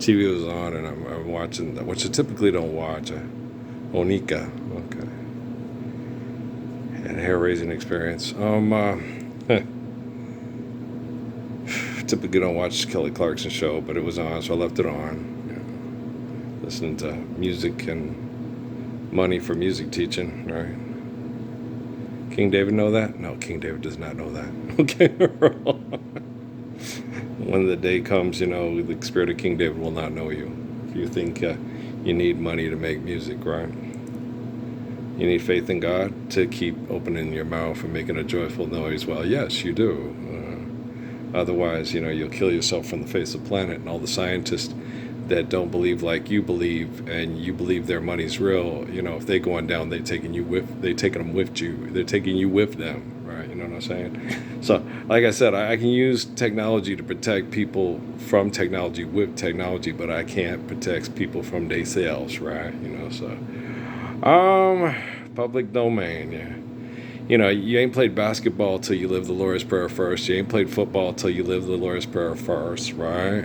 TV was on, and I'm watching, which I typically don't watch. Onika, okay, and hair raising experience. Typically don't watch Kelly Clarkson show, but it was on, so I left it on. Listening to music and money for music teaching, right? King David know that? No, King David does not know that. Okay. When the day comes, the spirit of King David will not know you. If you think you need money to make music, right? You need faith in God to keep opening your mouth and making a joyful noise. Well, yes, you do. Otherwise, you'll kill yourself from the face of the planet, and all the scientists that don't believe like you believe, and you believe their money's real, if they go on down, they're taking you with them right? You know what I'm saying? So like I said, I can use technology to protect people from technology with technology, but I can't protect people from themselves, right? So public domain, yeah. You ain't played basketball till you live the Lord's Prayer first. You ain't played football till you live the Lord's Prayer first, right?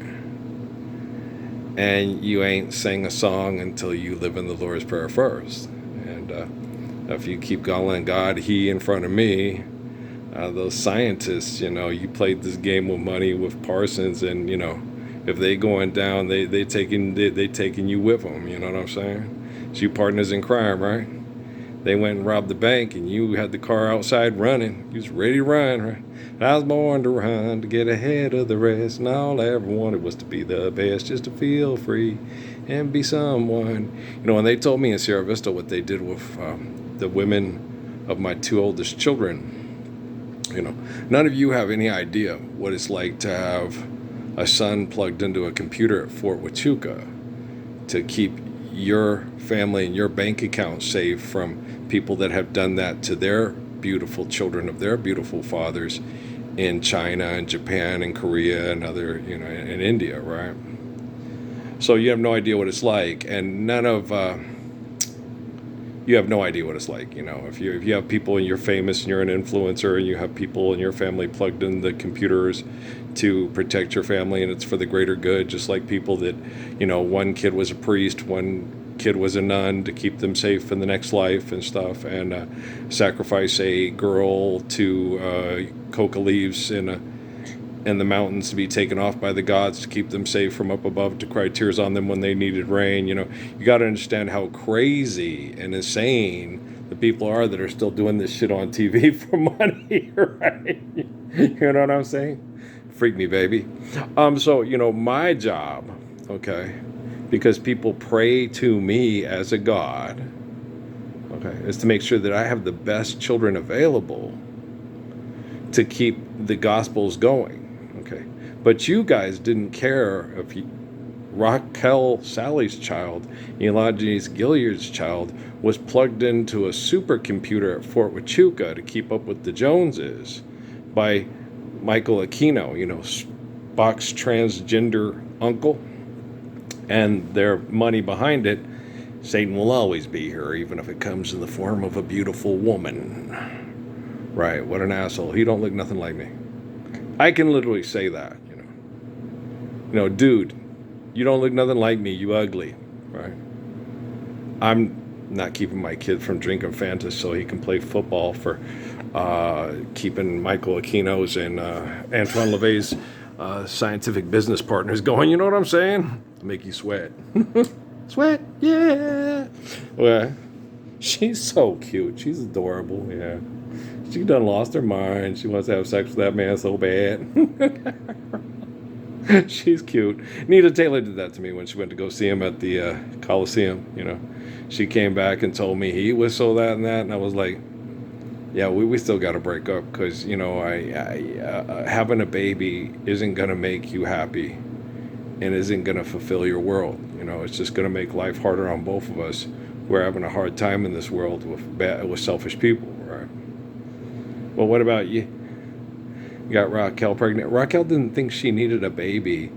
And you ain't sang a song until you live in the Lord's Prayer first. And if you keep calling God, He in front of me, those scientists, you played this game with money with Parsons, and if they going down, they taking you with them. You know what I'm saying? It's you partners in crime, right? They went and robbed the bank, and you had the car outside running. You was ready to run, right? I was born to run, to get ahead of the rest, and all I ever wanted was to be the best, just to feel free and be someone. When they told me in Sierra Vista what they did with the women of my two oldest children, none of you have any idea what it's like to have a son plugged into a computer at Fort Huachuca to keep your family and your bank account safe from people that have done that to their beautiful children of their beautiful fathers in China and Japan and Korea and other, in India, right? So you have no idea what it's like, and you have no idea what it's like. If you have people and you're famous and you're an influencer and you have people in your family plugged in the computers to protect your family, and it's for the greater good, just like people that, one kid was a priest, one kid was a nun to keep them safe in the next life and stuff, and sacrifice a girl to coca leaves in the mountains to be taken off by the gods to keep them safe from up above, to cry tears on them when they needed rain. You got to understand how crazy and insane the people are that are still doing this shit on TV for money, right? You know what I'm saying? Freak me, baby. So, my job, okay, because people pray to me as a God, okay, is to make sure that I have the best children available to keep the gospels going, okay? But you guys didn't care if Raquel Sally's child, Elijah Gilliard's child, was plugged into a supercomputer at Fort Huachuca to keep up with the Joneses by Michael Aquino, Spock's transgender uncle, and their money behind it. Satan will always be here, even if it comes in the form of a beautiful woman. Right, what an asshole. He don't look nothing like me. I can literally say that, dude, you don't look nothing like me, you ugly, right? I'm not keeping my kid from drinking Fanta so he can play football for keeping Michael Aquino's and Antoine LaVey's scientific business partners going, you know what I'm saying? Make you sweat. Sweat, yeah. Well, she's so cute. She's adorable, yeah. She done lost her mind. She wants to have sex with that man so bad. She's cute. Nita Taylor did that to me when she went to go see him at the Coliseum. She came back and told me he was so that and that, and I was like, yeah, we still got to break up because having a baby isn't gonna make you happy, and isn't gonna fulfill your world. It's just gonna make life harder on both of us. We're having a hard time in this world with selfish people, right? Well, what about you? You got Raquel pregnant. Raquel didn't think she needed a baby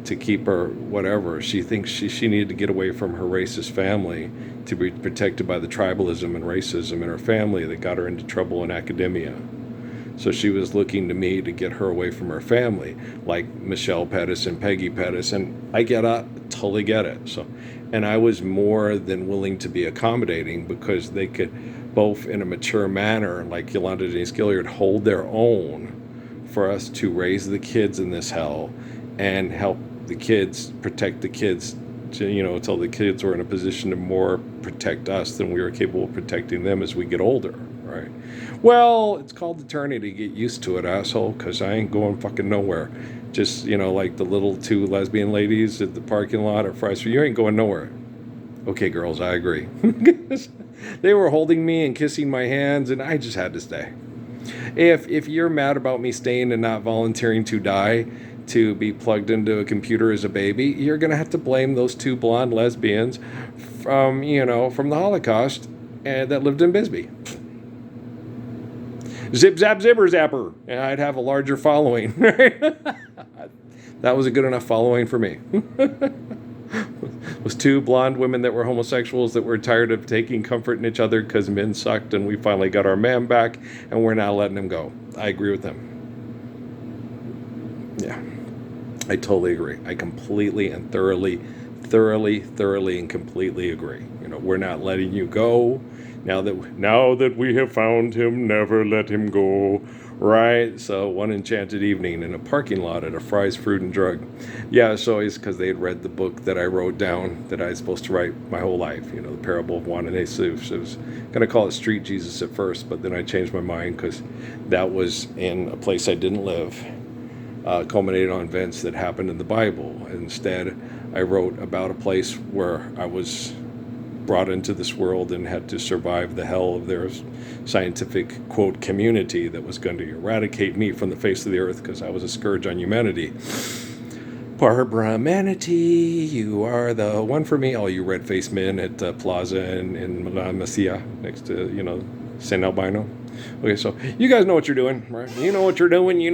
to keep her whatever. She thinks she needed to get away from her racist family to be protected by the tribalism and racism in her family that got her into trouble in academia. So she was looking to me to get her away from her family, like Michelle Pettis and Peggy Pettis. And I get a totally get it. So, and I was more than willing to be accommodating because they could both, in a mature manner, like Yolanda Denise Gilliard, hold their own for us to raise the kids in this hell and help the kids, protect the kids, to, until the kids were in a position to more protect us than we were capable of protecting them as we get older, right? Well, it's called eternity. Get used to it, asshole, because I ain't going fucking nowhere. Just, like the little two lesbian ladies at the parking lot at Fry's, you ain't going nowhere. Okay, girls, I agree. They were holding me and kissing my hands, and I just had to stay. If you're mad about me staying and not volunteering to die to be plugged into a computer as a baby, you're going to have to blame those two blonde lesbians from the Holocaust that lived in Bisbee. Zip, zap, zipper, zapper. And I'd have a larger following. That was a good enough following for me. It was two blonde women that were homosexuals that were tired of taking comfort in each other because men sucked, and we finally got our man back, and we're now letting him go. I agree with them. Yeah, I totally agree. I completely and thoroughly and completely agree. We're not letting you go. Now that we have found him, never let him go. Right? So one enchanted evening in a parking lot at a Fry's Fruit and Drug. Yeah, so it's because they had read the book that I wrote down that I was supposed to write my whole life, the parable of Juan and Jesus. I was going to call it Street Jesus at first, but then I changed my mind because that was in a place I didn't live, culminated on events that happened in the Bible. Instead, I wrote about a place where I was brought into this world and had to survive the hell of their scientific, quote, community that was going to eradicate me from the face of the earth because I was a scourge on humanity. Barbara Manatee, you are the one for me. All you red-faced men at Plaza in La Masia next to, San Albino. Okay, so you guys know what you're doing, right? You know what you're doing.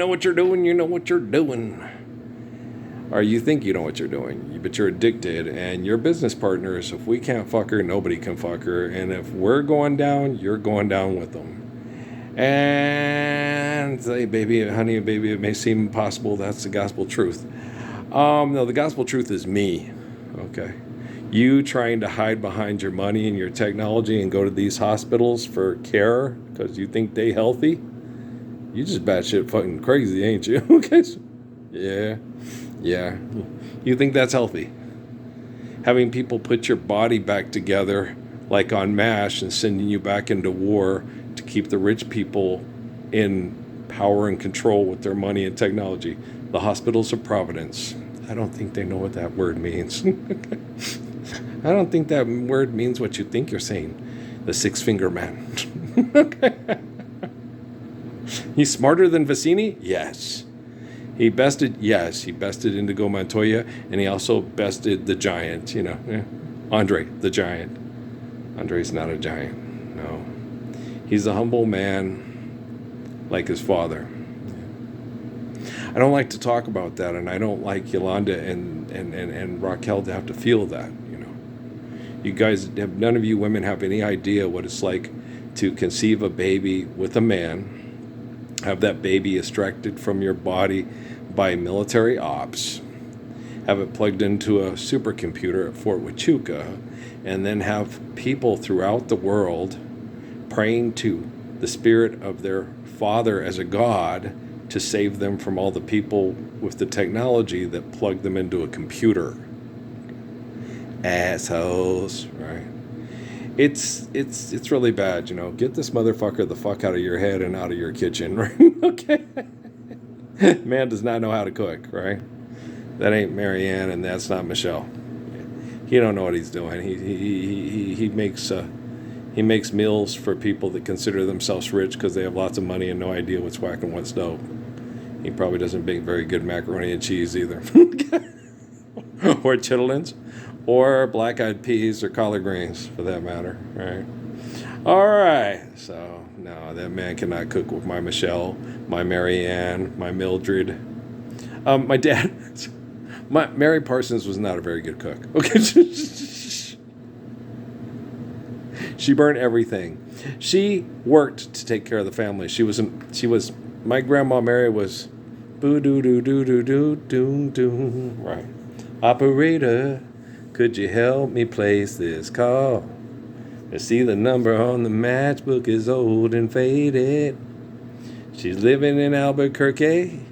Or you think you know what you're doing, but you're addicted, and your business partners, if we can't fuck her, nobody can fuck her, and if we're going down, you're going down with them. And say, baby, honey, baby, it may seem impossible, that's the gospel truth. No, the gospel truth is me, okay? You trying to hide behind your money and your technology and go to these hospitals for care because you think they healthy, you just batshit fucking crazy, ain't you? Okay, Yeah, you think that's healthy? Having people put your body back together like on MASH and sending you back into war to keep the rich people in power and control with their money and technology. The hospitals of Providence. I don't think they know what that word means. I don't think that word means what you think you're saying. The six-finger man. Okay. He's smarter than Vicini? Yes. He bested Indigo Montoya, and he also bested the giant, Andre, the giant. Andre's not a giant, no. He's a humble man like his father. I don't like to talk about that, and I don't like Yolanda and Raquel to have to feel that, You guys, none of you women have any idea what it's like to conceive a baby with a man, have that baby extracted from your body by military ops, have it plugged into a supercomputer at Fort Huachuca, and then have people throughout the world praying to the spirit of their father as a god to save them from all the people with the technology that plug them into a computer. Assholes, right? It's really bad, Get this motherfucker the fuck out of your head and out of your kitchen, right? Okay. Man does not know how to cook, right? That ain't Marianne, and that's not Michelle. He don't know what he's doing. He makes meals for people that consider themselves rich because they have lots of money and no idea what's whack and what's dope. He probably doesn't make very good macaroni and cheese either, or chitlins, or black-eyed peas, or collard greens, for that matter, right? All right, so no, that man cannot cook with my Michelle, my Marianne, my Mildred. My dad, Mary Parsons was not a very good cook. Okay, she burned everything. She worked to take care of the family. My grandma Mary was, boo doo doo doo doo doo doo doo, right? Operator, Could you help me place this call? I see the number on the matchbook is old and faded. She's living in Albuquerque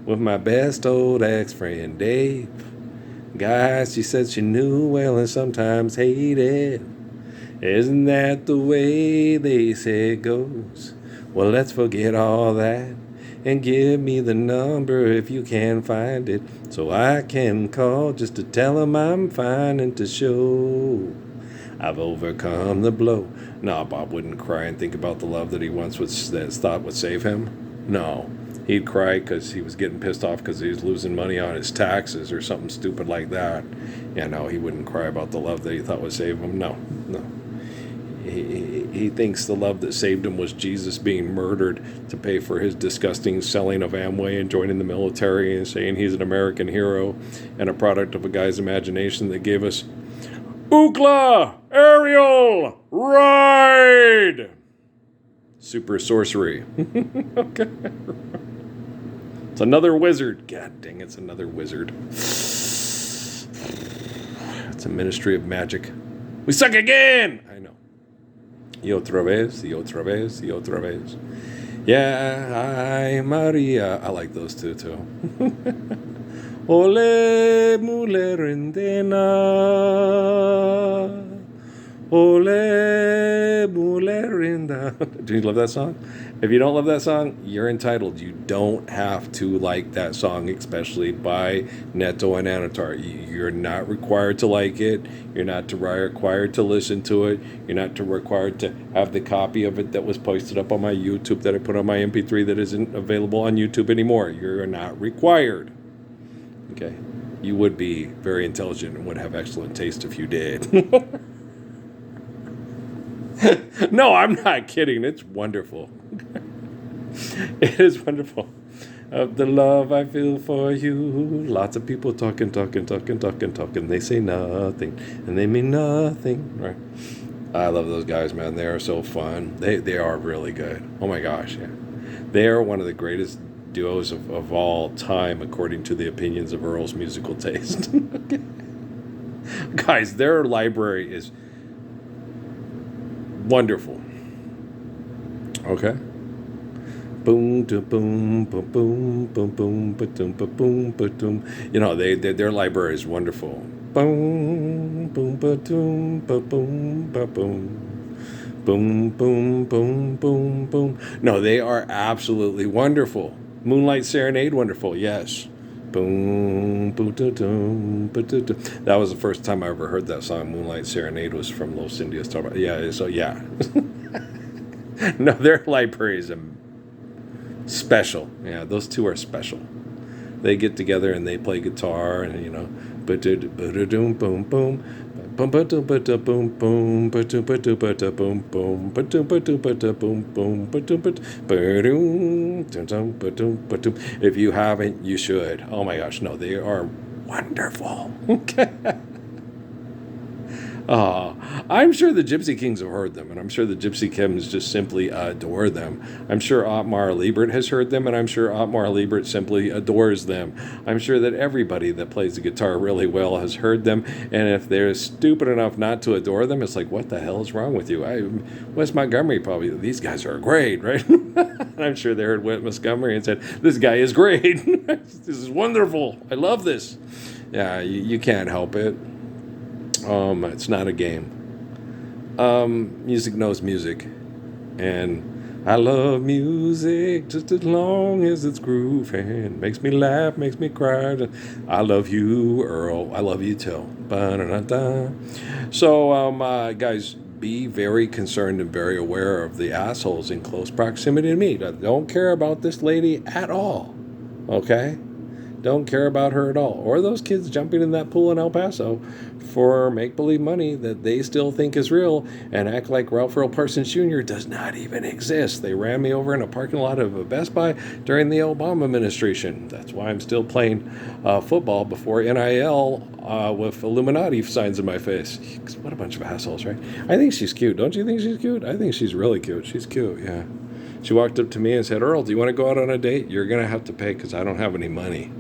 with my best old ex-friend Dave. Guys, she said she knew well and sometimes hated. Isn't that the way they say it goes? Well, let's forget all that and give me the number if you can find it, so I can call just to tell them I'm fine and to show I've overcome the blow. No, Bob wouldn't cry and think about the love that he once thought would save him. No, he'd cry because he was getting pissed off because he was losing money on his taxes or something stupid like that. Yeah, no, he wouldn't cry about the love that he thought would save him. No. He thinks the love that saved him was Jesus being murdered to pay for his disgusting selling of Amway and joining the military and saying he's an American hero and a product of a guy's imagination that gave us Ookla, Ariel, Ride, super sorcery. Okay. It's another wizard. God dang, it's another wizard. It's a ministry of magic. We suck again! I know. Y otra vez, y otra vez, y otra vez. Yeah, ay, Maria. I like those two, too. Ole, mujer rendena. Ole, mujer renda. Do you love that song? If you don't love that song, you're entitled. You don't have to like that song, especially by Neto and Anatar. You're not required to like it. You're not required to listen to it. You're not required to have the copy of it that was posted up on my YouTube that I put on my MP3 that isn't available on YouTube anymore. You're not required. Okay? You would be very intelligent and would have excellent taste if you did. No, I'm not kidding. It's wonderful. It is wonderful. Of the love I feel for you. Lots of people talking. They say nothing, and they mean nothing. Right? I love those guys, man. They are so fun. They are really good. Oh my gosh, yeah. They are one of the greatest duos of all time, according to the opinions of Earl's musical taste. Guys, their library is wonderful. Okay. Boom, boom, boom, boom, boom, boom, boom, boom, boom. You know, their library is wonderful. Boom, boom, boom, boom, boom, boom. Boom, boom, boom, boom, boom. No, they are absolutely wonderful. Moonlight Serenade, wonderful, yes. Boom, boom, boom, boom. That was the first time I ever heard that song. Moonlight Serenade was from Los Indios. Yeah, so yeah. No, their library is special. Yeah, those two are special. They get together and they play guitar and, you know, boom, boom, boom. If you haven't, you should. Oh my gosh, no, they are wonderful. I'm sure the Gypsy Kings have heard them, and I'm sure the Gypsy Kings just simply adore them. I'm sure Otmar Liebert has heard them, and I'm sure Otmar Liebert simply adores them. I'm sure that everybody that plays the guitar really well has heard them, and if they're stupid enough not to adore them, it's like, what the hell is wrong with you? Wes Montgomery probably, these guys are great, right? And I'm sure they heard Wes Montgomery and said, this guy is great. This is wonderful. I love this. Yeah, you can't help it. It's not a game. Music knows music, and I love music just as long as it's grooving. Makes me laugh, makes me cry. I love you, Earl. I love you too. Ba-da-da-da. So, guys, be very concerned and very aware of the assholes in close proximity to me. Don't care about this lady at all. Okay? Don't care about her at all. Or those kids jumping in that pool in El Paso for make-believe money that they still think is real and act like Ralph Earl Parsons Jr. does not even exist. They ran me over in a parking lot of a Best Buy during the Obama administration. That's why I'm still playing football before NIL with Illuminati signs in my face. What a bunch of assholes, right? I think she's cute. Don't you think she's cute? I think she's really cute. She's cute, yeah. She walked up to me and said, Earl, do you want to go out on a date? You're going to have to pay because I don't have any money.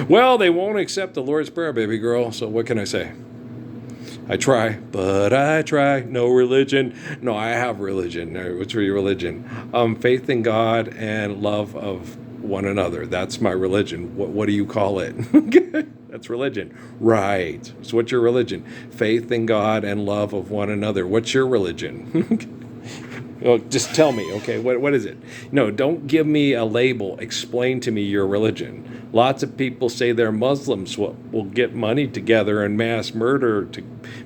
Well, they won't accept the Lord's Prayer, baby girl. So what can I say? I try, but I try. No religion. No, I have religion. What's your religion? Faith in God and love of one another. That's my religion. What do you call it? That's religion. Right. So what's your religion? Faith in God and love of one another. What's your religion? Well, just tell me, okay, what is it? No, don't give me a label. Explain to me your religion. Lots of people say they're Muslims will get money together and mass murder to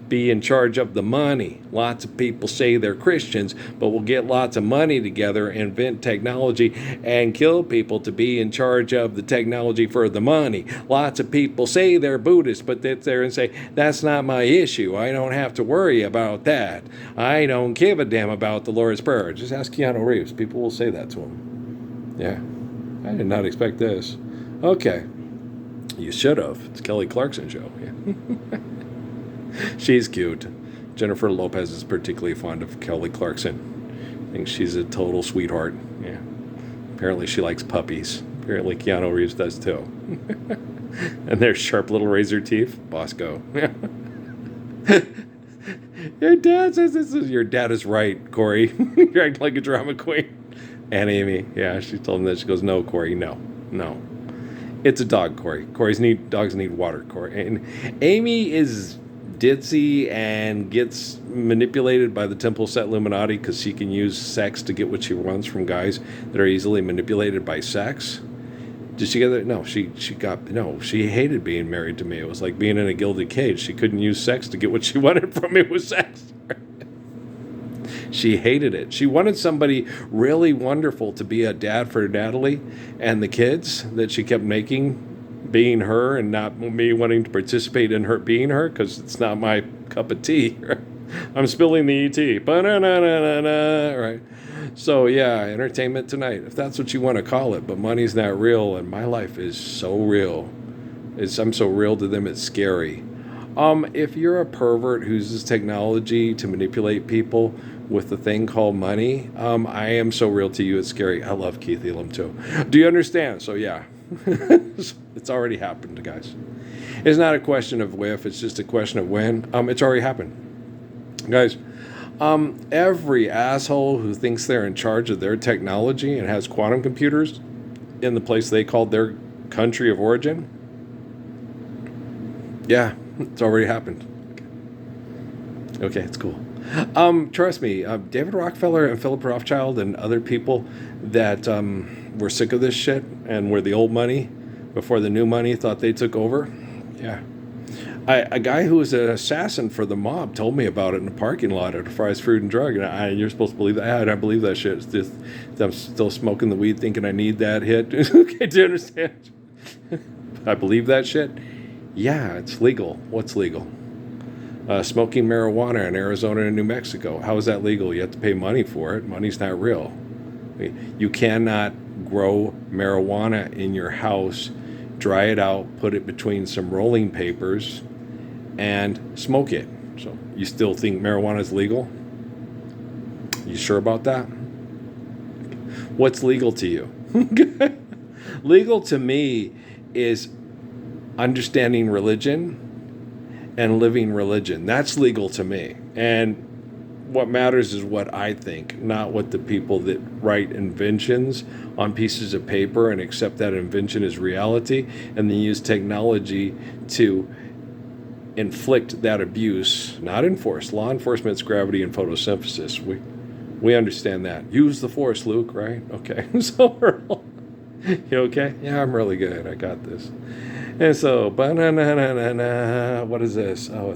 be in charge of the money. Lots of people say they're Christians, but will get lots of money together, invent technology, and kill people to be in charge of the technology for the money. Lots of people say they're Buddhists, but sit there and say, that's not my issue. I don't have to worry about that. I don't give a damn about the Lord's Prayer. Just ask Keanu Reeves. People will say that to him. Yeah. I did not expect this. Okay. You should have. It's Kelly Clarkson show. Yeah. She's cute. Jennifer Lopez is particularly fond of Kelly Clarkson. I think she's a total sweetheart. Yeah. Apparently she likes puppies. Apparently Keanu Reeves does too. And their sharp little razor teeth. Bosco. Your dad says this is your dad is right, Corey. You're acting like a drama queen. And Amy, yeah, she told him that. She goes, no, Corey, no. It's a dog, Corey. Dogs need water, Corey. And Amy is ditzy and gets manipulated by the Temple Set Illuminati because she can use sex to get what she wants from guys that are easily manipulated by sex. Did she get that? No, she hated being married to me. It was like being in a gilded cage. She couldn't use sex to get what she wanted from me with sex. She hated it. She wanted somebody really wonderful to be a dad for Natalie and the kids that she kept making being her and not me wanting to participate in her being her because it's not my cup of tea. I'm spilling the ET. Ba-na-na-na-na-na. Right. So, yeah, entertainment tonight, if that's what you want to call it. But money's not real, and my life is so real. I'm so real to them, it's scary. If you're a pervert who uses technology to manipulate people with the thing called money, I am so real to you, it's scary. I love Keith Elam, too. Do you understand? So, yeah. It's already happened, guys. It's not a question of if, it's just a question of when. It's already happened. Guys, every asshole who thinks they're in charge of their technology and has quantum computers in the place they called their country of origin, yeah, it's already happened. Okay, it's cool. Trust me, David Rockefeller and Philip Rothschild and other people that were sick of this shit and were the old money before the new money thought they took over. Yeah. A guy who was an assassin for the mob told me about it in the parking lot at a Fry's Food and Drug, and you're supposed to believe that. I believe that shit. It's just, I'm still smoking the weed thinking I need that hit. Okay, do you understand? I believe that shit. Yeah, it's legal. What's legal? Smoking marijuana in Arizona and New Mexico. How is that legal? You have to pay money for it. Money's not real. You cannot grow marijuana in your house, dry it out, put it between some rolling papers, and smoke it. So you still think marijuana is legal? You sure about that? What's legal to you? Legal to me is understanding religion and living religion. That's legal to me. And what matters is what I think, not what the people that write inventions on pieces of paper and accept that invention as reality and then use technology to inflict that abuse, not enforce. Law enforcement's gravity and photosynthesis. We understand that. Use the force, Luke, right? Okay. So Earl, you okay? Yeah, I'm really good. I got this. And so, what is this? Oh,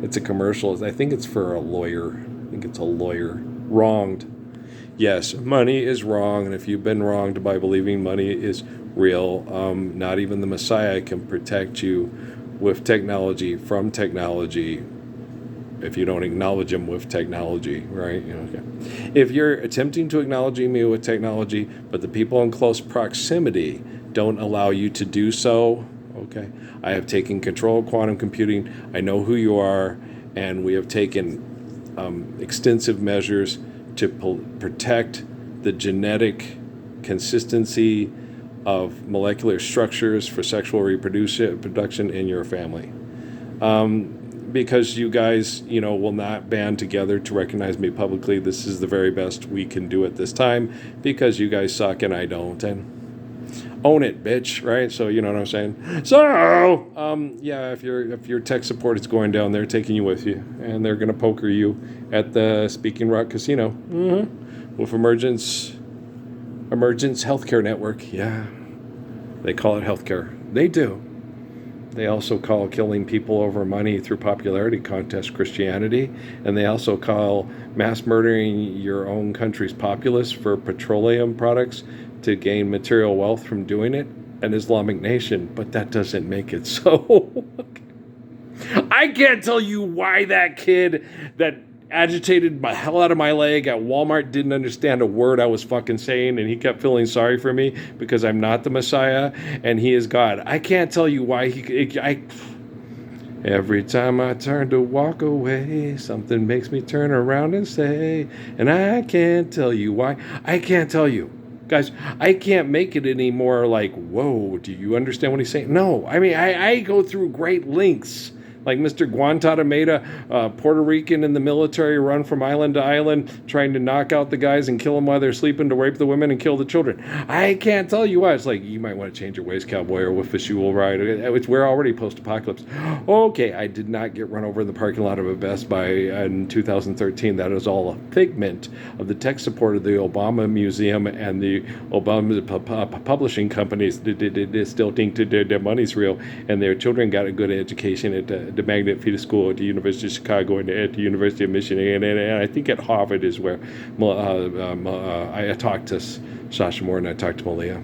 it's a commercial. I think it's for a lawyer. I think it's a lawyer. Wronged. Yes, money is wrong, and if you've been wronged by believing money is real, not even the Messiah can protect you with technology from technology if you don't acknowledge him with technology, right? Okay. If you're attempting to acknowledge me with technology, but the people in close proximity don't allow you to do so, okay? I have taken control of quantum computing. I know who you are, and we have taken extensive measures to protect the genetic consistency of molecular structures for sexual reproduction in your family. Because you guys, will not band together to recognize me publicly, this is the very best we can do at this time, because you guys suck and I don't. And own it, bitch, right? So you know what I'm saying? So, yeah, if your tech support is going down, they're taking you with you, and they're going to poker you at the Speaking Rock Casino with Emergence Healthcare Network. Yeah, they call it healthcare. They do. They also call killing people over money through popularity contest Christianity, and they also call mass murdering your own country's populace for petroleum products to gain material wealth from doing it an Islamic nation. But that doesn't make it so. I can't tell you why that kid that agitated the hell out of my leg at Walmart didn't understand a word I was fucking saying, and he kept feeling sorry for me because I'm not the Messiah and he is God. I can't tell you why every time I turn to walk away, something makes me turn around and say, and I can't tell you why. I can't tell you. Guys, I can't make it any more like, whoa, do you understand what he's saying? No, I mean, I go through great lengths. Like Mr. Guantanamera, Puerto Rican in the military, run from island to island, trying to knock out the guys and kill them while they're sleeping, to rape the women and kill the children. I can't tell you why. It's like, you might want to change your ways, cowboy, or with a shoe will ride. We're already post-apocalypse. Okay, I did not get run over in the parking lot of a Best Buy in 2013. That is all a figment of the tech support of the Obama Museum and the Obama publishing companies that still think their money's real, and their children got a good education at the Magnet Feeder School at the University of Chicago and at the University of Michigan, and I think at Harvard is where I talked to Sasha Moore and I talked to Malia.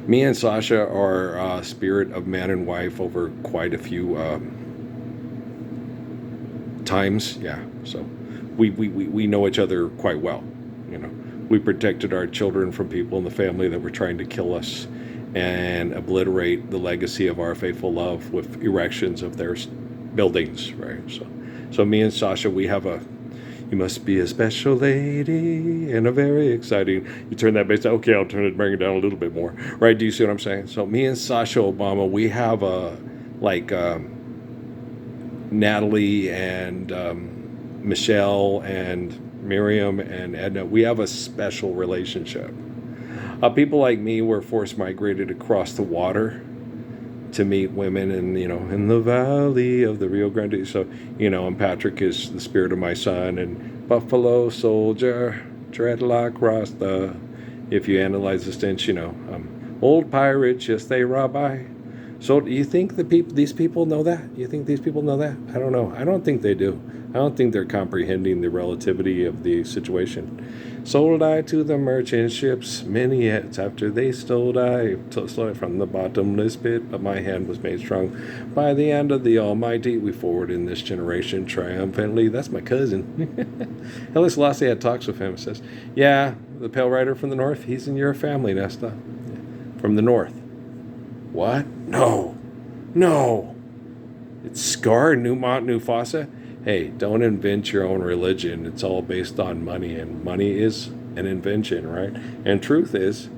Me and Sasha are spirit of man and wife over quite a few times. Yeah, so we know each other quite well. We protected our children from people in the family that were trying to kill us and obliterate the legacy of our faithful love with erections of their buildings, right? So me and Sasha, we have you must be a special lady and a very exciting, you turn that bass down, okay, I'll bring it down a little bit more, right? Do you see what I'm saying? So me and Sasha Obama, we have Natalie and Michelle and Miriam and Edna, we have a special relationship. People like me were forced migrated across the water to meet women in the valley of the Rio Grande. So, and Patrick is the spirit of my son, and Buffalo Soldier, Dreadlock Rasta. If you analyze the stench, old pirates, yes, they rob I. So do you think these people know that? You think these people know that? I don't know. I don't think they do. I don't think they're comprehending the relativity of the situation. Sold I to the merchant ships, many yet after they stole I from the bottomless pit, but my hand was made strong by the hand of the Almighty. We forward in this generation triumphantly. That's my cousin. Haile Selassie had talks with him. Says, yeah, the Pale Rider from the north, he's in your family, Nesta. From the north. What? No. It's Scar, Newmont, Mufasa. Hey, don't invent your own religion. It's all based on money, and money is an invention, right? And truth is,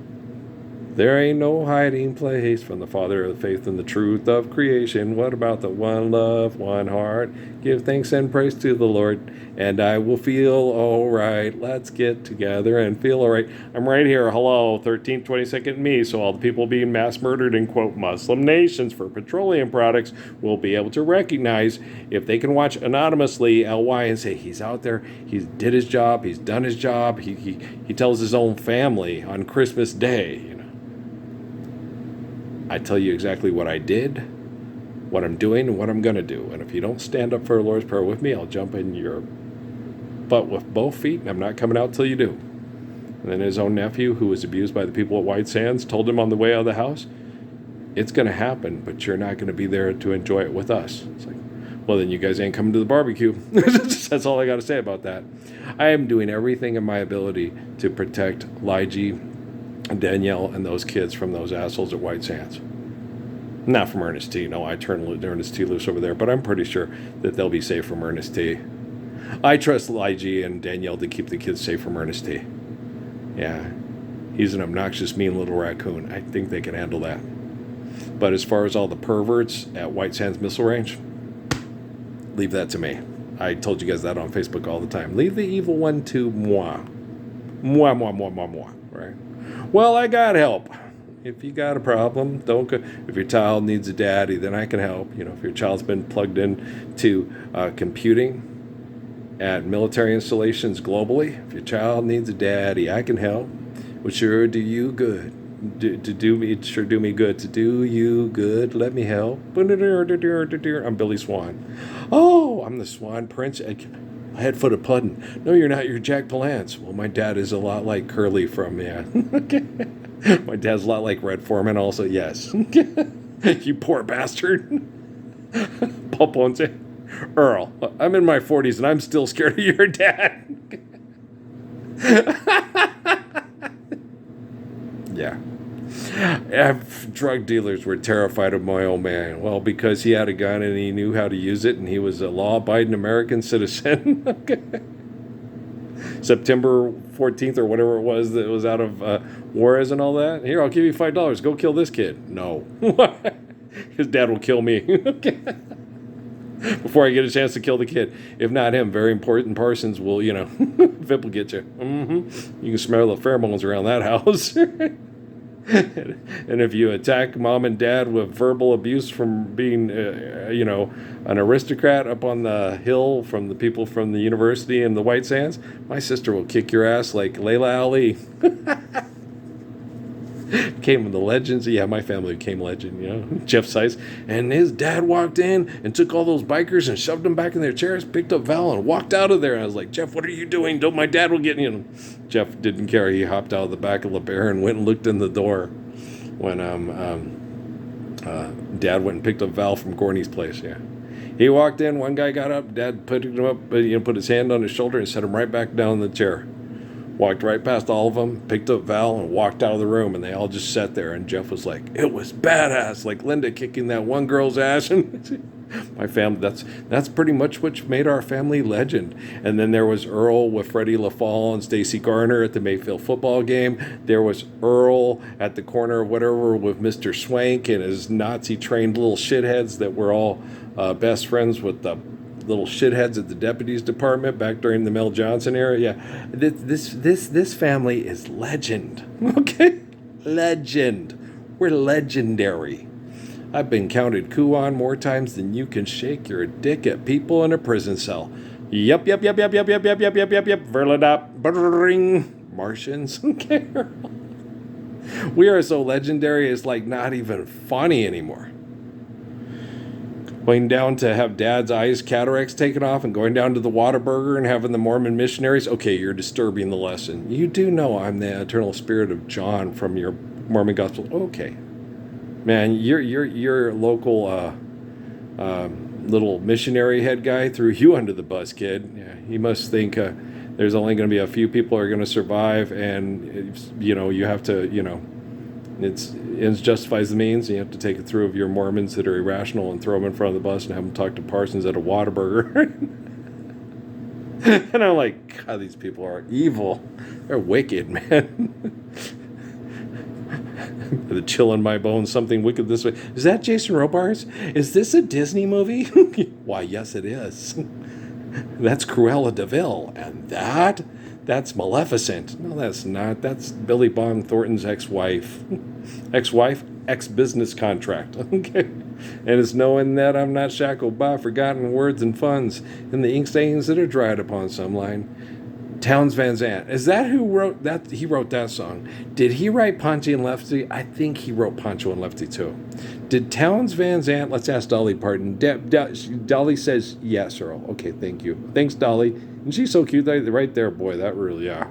there ain't no hiding place from the Father of the faith and the truth of creation. What about the one love, one heart? Give thanks and praise to the Lord, and I will feel all right. Let's get together and feel all right. I'm right here. Hello, 13th, 22nd me. So all the people being mass murdered in, quote, Muslim nations for petroleum products will be able to recognize, if they can watch anonymously LY and say, he's out there, he did his job, he's done his job, he tells his own family on Christmas Day, I tell you exactly what I did, what I'm doing, and what I'm going to do. And if you don't stand up for a Lord's Prayer with me, I'll jump in your butt with both feet, and I'm not coming out till you do. And then his own nephew, who was abused by the people at White Sands, told him on the way out of the house, it's going to happen, but you're not going to be there to enjoy it with us. It's like, well, then you guys ain't coming to the barbecue. That's all I got to say about that. I am doing everything in my ability to protect Lige, Danielle, and those kids from those assholes at White Sands. Not from Ernest T. No, I turned Ernest T. loose over there, but I'm pretty sure that they'll be safe from Ernest T. I trust Lige and Danielle to keep the kids safe from Ernest T. Yeah. He's an obnoxious, mean little raccoon. I think they can handle that. But as far as all the perverts at White Sands Missile Range, leave that to me. I told you guys that on Facebook all the time. Leave the evil one to moi. Moi, moi, moi, moi, moi. Right? Well, I got help. If you got a problem, don't go. If your child needs a daddy, then I can help. If your child's been plugged in to computing at military installations globally, if your child needs a daddy, I can help. Would sure do you good. It sure do me good to do you good. Let me help. I'm Billy Swan. Oh, I'm the Swan Prince. Head-footed puddin'. No, you're not. You're Jack Palance. Well, my dad is a lot like Curly from Okay. My dad's a lot like Red Foreman. Also, yes. You poor bastard. Paul Ponce. Earl, I'm in my 40s and I'm still scared of your dad. Yeah. Drug dealers were terrified of my old man. Well, because he had a gun and he knew how to use it and he was a law-abiding American citizen. Okay. September 14th or whatever it was that was out of Juarez and all that. Here, I'll give you $5. Go kill this kid. No. His dad will kill me. Okay. Before I get a chance to kill the kid. If not him, very important Parsons will, Vip will get you. Mm-hmm. You can smell the pheromones around that house. And if you attack mom and dad with verbal abuse from being, an aristocrat up on the hill from the people from the university in the White Sands, my sister will kick your ass like Layla Ali. Came the legends. Yeah, my family became legend, Jeff Seiss. And his dad walked in and took all those bikers and shoved them back in their chairs, picked up Val and walked out of there. And I was like, Jeff, what are you doing? Don't my dad will get you. Jeff didn't care. He hopped out of the back of LeBaron and went and looked in the door when Dad went and picked up Val from Gorney's place. Yeah. He walked in, one guy got up, Dad put him up, put his hand on his shoulder and set him right back down in the chair. Walked right past all of them, picked up Val, and walked out of the room, and they all just sat there, and Jeff was like, it was badass, like Linda kicking that one girl's ass. And my family, that's pretty much what made our family legend. And then there was Earl with Freddie LaFall and Stacy Garner at the Mayfield football game. There was Earl at the corner of whatever with Mr. Swank and his Nazi-trained little shitheads that were all best friends with the little shitheads at the deputies department back during the Mel Johnson era. Yeah, this family is legend. Okay, legend. We're legendary. I've been counted Kuon more times than you can shake your dick at people in a prison cell. Yep. Verladop. Bring Martians. Okay. We are so legendary. It's like not even funny anymore. Going down to have Dad's eyes cataracts taken off and going down to the Whataburger and having the Mormon missionaries. Okay, you're disturbing the lesson. You do know I'm the eternal spirit of John from your Mormon gospel. Okay. Man, your local little missionary head guy threw you under the bus, kid. Yeah, he must think there's only going to be a few people who are going to survive and, you have to, ends justifies the means. You have to take it through of your Mormons that are irrational and throw them in front of the bus and have them talk to Parsons at a Whataburger. And I'm like, God, these people are evil. They're wicked, man. The chill in my bones, something wicked this way. Is that Jason Robards? Is this a Disney movie? Why, yes, it is. That's Cruella de Vil. And that's Maleficent. No, that's not. That's Billy Bong Thornton's ex-wife. Ex-business contract. Okay. And it's knowing that I'm not shackled by forgotten words and funds and the ink stains that are dried upon some line. Townes Van Zandt. Is that who wrote that? He wrote that song. Did he write Poncho and Lefty? I think he wrote Poncho and Lefty too. Did Townes Van Zandt? Let's ask Dolly Parton. Dolly says yes, Earl. Okay, thank you. Thanks, Dolly. And she's so cute. Right there, boy. That really, yeah.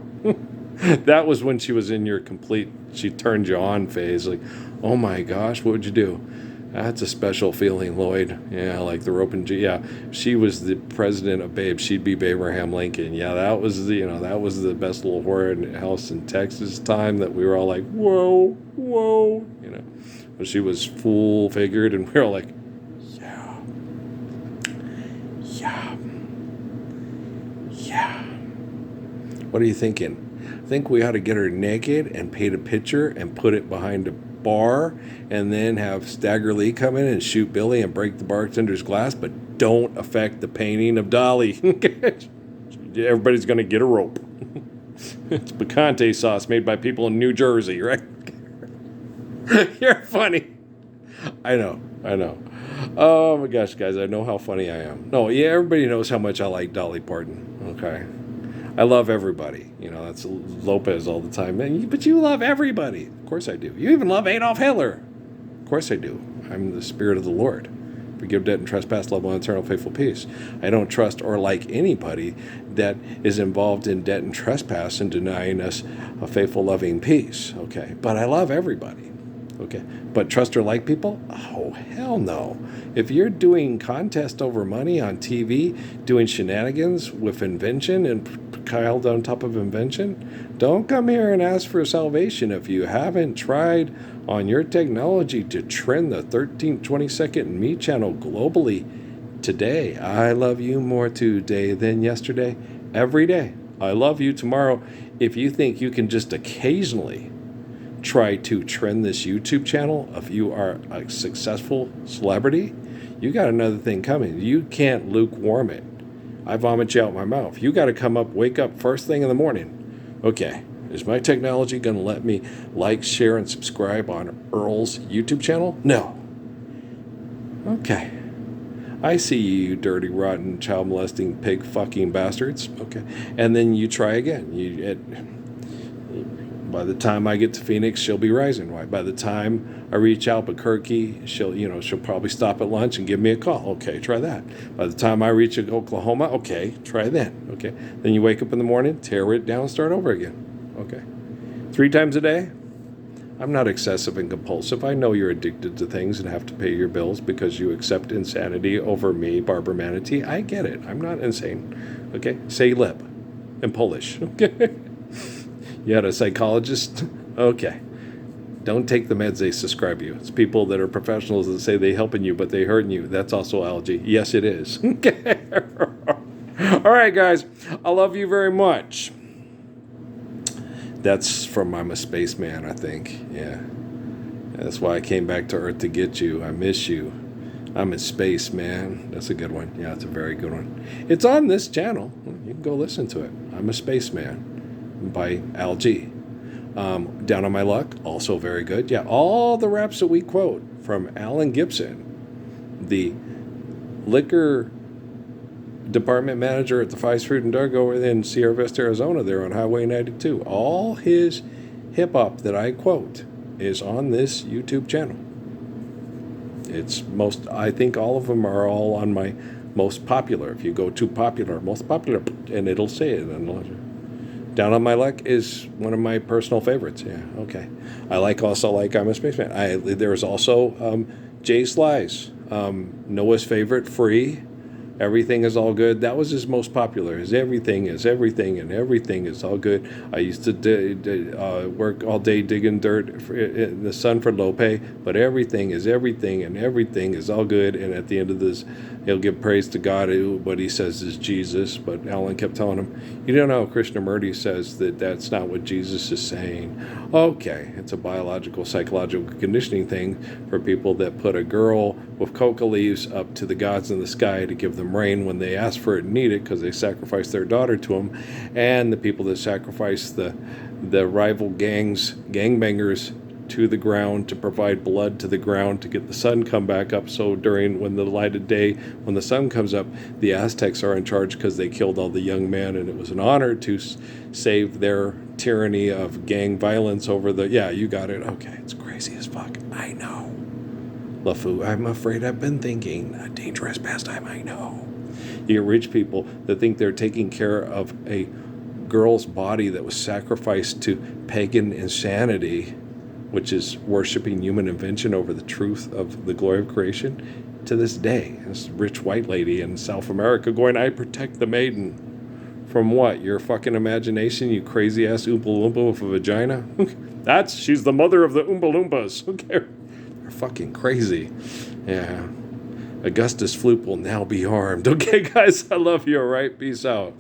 That was when she was in your complete, she turned you on phase. Like, oh my gosh, what would you do? That's a special feeling, Lloyd. Yeah, like the rope and G. Yeah, she was the president of Babe. She'd be Abraham Lincoln. Yeah, that was the best little whore house in Texas time that we were all like, whoa. But she was full figured, and we were all like, yeah. What are you thinking? think we ought to get her naked and paint a picture and put it behind a bar and then have Stagger Lee come in and shoot Billy and break the bartender's glass, but don't affect the painting of Dolly. Everybody's going to get a rope. It's picante sauce made by people in New Jersey, right? You're funny. I know. Oh my gosh, guys, I know how funny I am. No, yeah, everybody knows how much I like Dolly Parton, okay? I love everybody. That's Lopez all the time. But you love everybody. Of course I do. You even love Adolf Hitler. Of course I do. I'm the spirit of the Lord. Forgive debt and trespass, love one eternal faithful peace. I don't trust or like anybody that is involved in debt and trespass and denying us a faithful, loving peace, okay? But I love everybody. Okay, but trust or like people? Oh, hell no. If you're doing contest over money on TV, doing shenanigans with invention and piled on top of invention, don't come here and ask for salvation if you haven't tried on your technology to trend the 13th, 22nd Me channel globally today. I love you more today than yesterday, every day. I love you tomorrow. If you think you can just occasionally try to trend this YouTube channel, if you are a successful celebrity, you got another thing coming. You can't lukewarm it. I vomit you out my mouth. You got to wake up first thing in the morning. Okay, is my technology going to let me like, share, and subscribe on Earl's YouTube channel? No. Okay. I see you dirty, rotten, child molesting, pig fucking bastards. Okay. And then you try again. By the time I get to Phoenix, she'll be rising. Why? By the time I reach Albuquerque, she'll probably stop at lunch and give me a call. Okay, try that. By the time I reach Oklahoma, okay, try then. Okay. Then you wake up in the morning, tear it down, start over again. Okay. 3 times a day? I'm not excessive and compulsive. I know you're addicted to things and have to pay your bills because you accept insanity over me, Barbara Manatee. I get it. I'm not insane. Okay? Say lip in Polish. Okay? You had a psychologist? Okay. Don't take the meds they prescribe you. It's people that are professionals that say they helping you, but they hurting you. That's also algae. Yes, it is. Okay. All right, guys. I love you very much. That's from I'm a Spaceman, I think. Yeah. That's why I came back to Earth to get you. I miss you. I'm a Spaceman. That's a good one. Yeah, it's a very good one. It's on this channel. You can go listen to it. I'm a Spaceman by Al G. Down on My Luck, also very good. Yeah, all the raps that we quote from Alan Gibson, the liquor department manager at the Fives Fruit and Drug over in Sierra Vista, Arizona, there on Highway 92. All his hip-hop that I quote is on this YouTube channel. I think all of them are all on my most popular. If you go to popular, most popular, and it'll say it. Down on My Luck is one of my personal favorites. Yeah, okay. Also like I'm a Spaceman. There's also Jay Sly's, Noah's favorite, Free. Everything is all good. That was his most popular. Everything is everything, and everything is all good. I used to work all day digging dirt in the sun for low pay, but everything is everything, and everything is all good. And at the end of this, he'll give praise to God. What he says is Jesus. But Alan kept telling him, you don't know, Krishnamurti says that that's not what Jesus is saying. Okay, it's a biological, psychological conditioning thing for people that put a girl with coca leaves up to the gods in the sky to give them rain when they ask for it and need it because they sacrificed their daughter to them, and the people that sacrifice the rival gangbangers to the ground to provide blood to the ground to get the sun come back up. So when the light of day, when the sun comes up, the Aztecs are in charge because they killed all the young men, and it was an honor to save their tyranny of gang violence over yeah, you got it. Okay, it's crazy as fuck. I know. LeFou, I'm afraid I've been thinking a dangerous pastime. I know. You get rich people that think they're taking care of a girl's body that was sacrificed to pagan insanity, which is worshiping human invention over the truth of the glory of creation. To this day, this rich white lady in South America going, I protect the maiden. From what? Your fucking imagination, you crazy ass Oompa Loompa with a vagina? She's the mother of the Oompa Loompas. Who cares? They're fucking crazy. Yeah. Augustus Floop will now be harmed. Okay, guys, I love you, all right? Peace out.